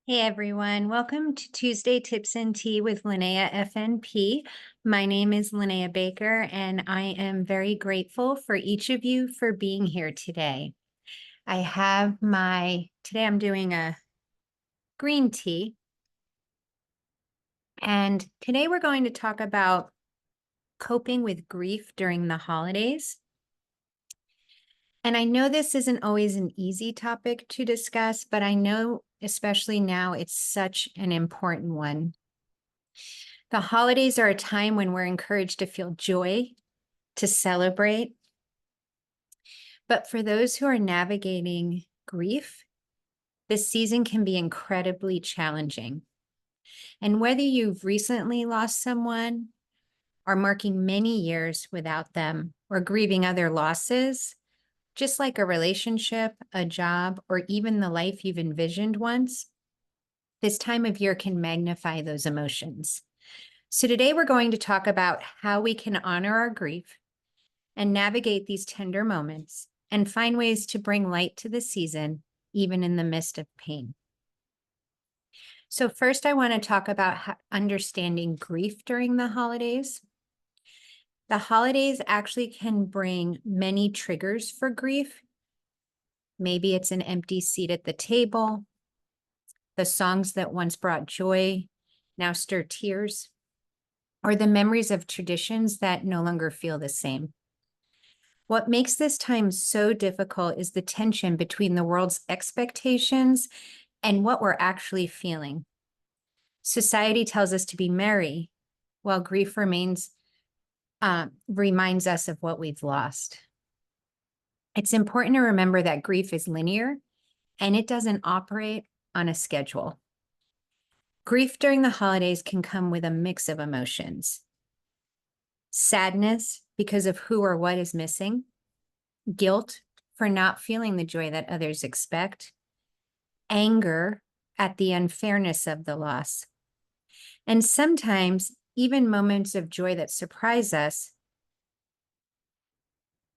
Hey everyone, welcome to Tuesday Tips and Tea with Linnea FNP. My name is Linnea Baker, and I am very grateful for each of you for being here today. Today I'm doing a green tea, and today we're going to talk about coping with grief during the holidays. And I know this isn't always an easy topic to discuss, but I know especially now it's such an important one. The holidays are a time when we're encouraged to feel joy, to celebrate. But for those who are navigating grief, this season can be incredibly challenging. And whether you've recently lost someone, are marking many years without them, or grieving other losses, just like a relationship, a job, or even the life you've envisioned once, this time of year can magnify those emotions. So today we're going to talk about how we can honor our grief and navigate these tender moments and find ways to bring light to the season, even in the midst of pain. So first, I want to talk about understanding grief during the holidays. The holidays actually can bring many triggers for grief. Maybe it's an empty seat at the table. The songs that once brought joy now stir tears, or the memories of traditions that no longer feel the same. What makes this time so difficult is the tension between the world's expectations and what we're actually feeling. Society tells us to be merry, while grief reminds us of what we've lost. It's important to remember that grief is linear and it doesn't operate on a schedule. Grief during the holidays can come with a mix of emotions. Sadness because of who or what is missing, guilt for not feeling the joy that others expect, anger at the unfairness of the loss, and sometimes even moments of joy that surprise us.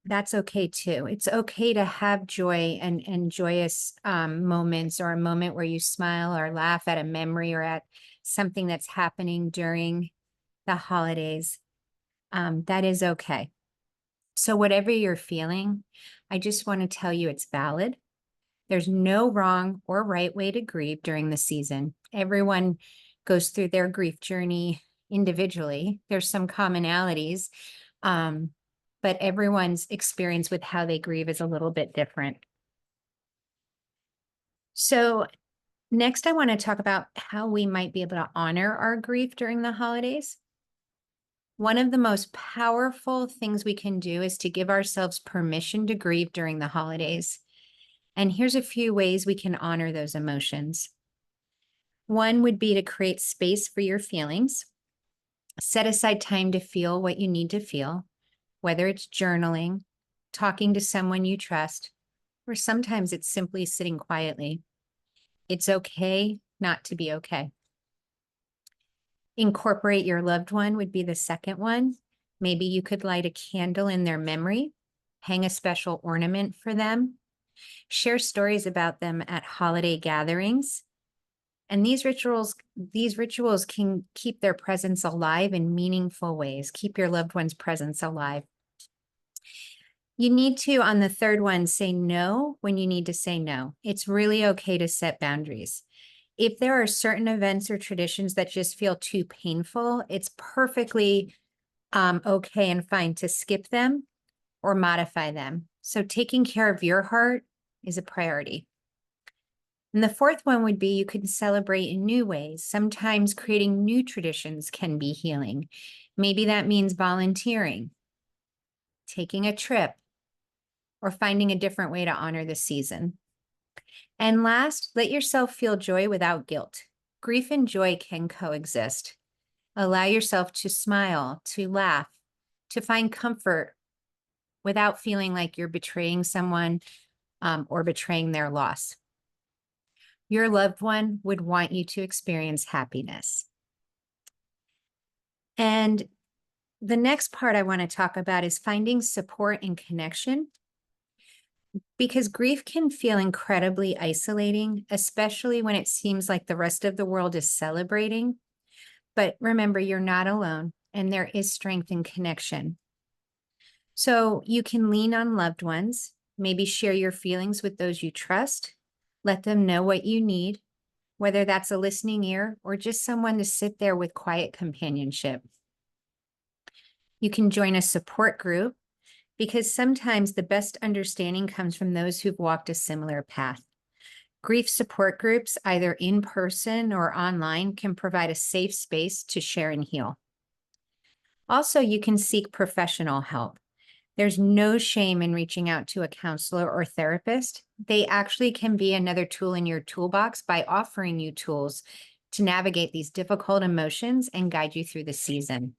That's okay too. It's okay to have joy and joyous moments, or a moment where you smile or laugh at a memory or at something that's happening during the holidays. That is okay. So whatever you're feeling, I just want to tell you it's valid. There's no wrong or right way to grieve during the season. Everyone goes through their grief journey individually. There's some commonalities, but everyone's experience with how they grieve is a little bit different. So next, I want to talk about how we might be able to honor our grief during the holidays. One of the most powerful things we can do is to give ourselves permission to grieve during the holidays. And here's a few ways we can honor those emotions. One would be to create space for your feelings. Set aside time to feel what you need to feel, whether it's journaling, talking to someone you trust, or sometimes it's simply sitting quietly. It's okay not to be okay. Incorporate your loved one would be the second one. Maybe you could light a candle in their memory, hang a special ornament for them, share stories about them at holiday gatherings. And these rituals can keep their presence alive in meaningful ways. Keep your loved one's presence alive. You need to, on the third one, say no when you need to say no. It's really okay to set boundaries. If there are certain events or traditions that just feel too painful, it's perfectly okay and fine to skip them or modify them. So taking care of your heart is a priority. And the fourth one would be you can celebrate in new ways. Sometimes creating new traditions can be healing. Maybe that means volunteering, taking a trip, or finding a different way to honor the season. And last, let yourself feel joy without guilt. Grief and joy can coexist. Allow yourself to smile, to laugh, to find comfort without feeling like you're betraying someone or betraying their loss. Your loved one would want you to experience happiness. And the next part I want to talk about is finding support and connection. because grief can feel incredibly isolating, especially when it seems like the rest of the world is celebrating. But remember, you're not alone, and there is strength in connection. So you can lean on loved ones, maybe share your feelings with those you trust, let them know what you need, whether that's a listening ear or just someone to sit there with quiet companionship. You can join a support group because sometimes the best understanding comes from those who've walked a similar path. Grief support groups, either in person or online, can provide a safe space to share and heal. Also, you can seek professional help. There's no shame in reaching out to a counselor or therapist. They actually can be another tool in your toolbox by offering you tools to navigate these difficult emotions and guide you through the season.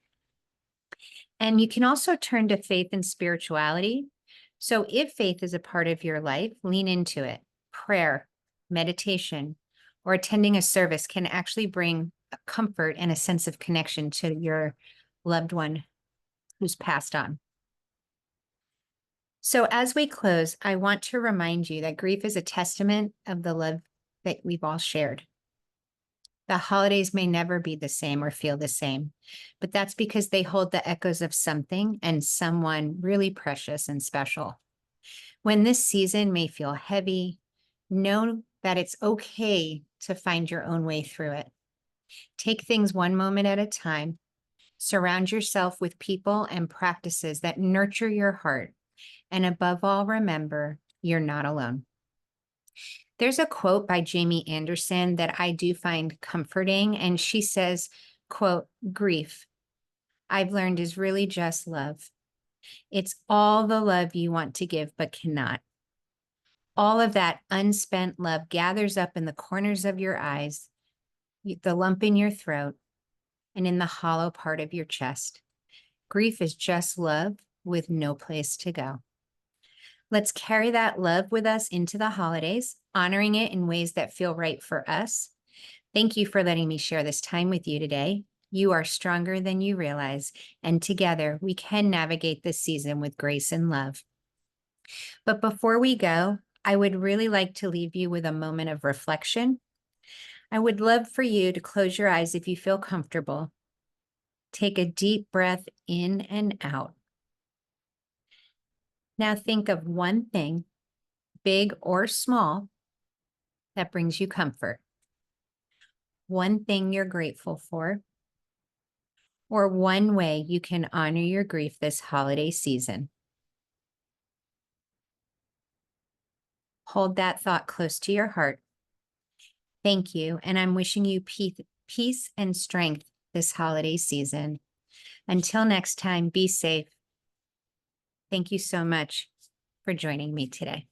And you can also turn to faith and spirituality. So if faith is a part of your life, lean into it. Prayer, meditation, or attending a service can actually bring a comfort and a sense of connection to your loved one who's passed on. So as we close, I want to remind you that grief is a testament of the love that we've all shared. The holidays may never be the same or feel the same, but that's because they hold the echoes of something and someone really precious and special. When this season may feel heavy, know that it's okay to find your own way through it. Take things one moment at a time. Surround yourself with people and practices that nurture your heart. And above all, remember, you're not alone. There's a quote by Jamie Anderson that I do find comforting, and she says, quote, "Grief, I've learned, is really just love. It's all the love you want to give but cannot. All of that unspent love gathers up in the corners of your eyes, the lump in your throat, and in the hollow part of your chest. Grief is just love with no place to go." Let's carry that love with us into the holidays, honoring it in ways that feel right for us. Thank you for letting me share this time with you today. You are stronger than you realize, and together we can navigate this season with grace and love. But before we go, I would really like to leave you with a moment of reflection. I would love for you to close your eyes if you feel comfortable. Take a deep breath in and out. Now think of one thing, big or small, that brings you comfort. One thing you're grateful for, or one way you can honor your grief this holiday season. Hold that thought close to your heart. Thank you, and I'm wishing you peace and strength this holiday season. Until next time, be safe. Thank you so much for joining me today.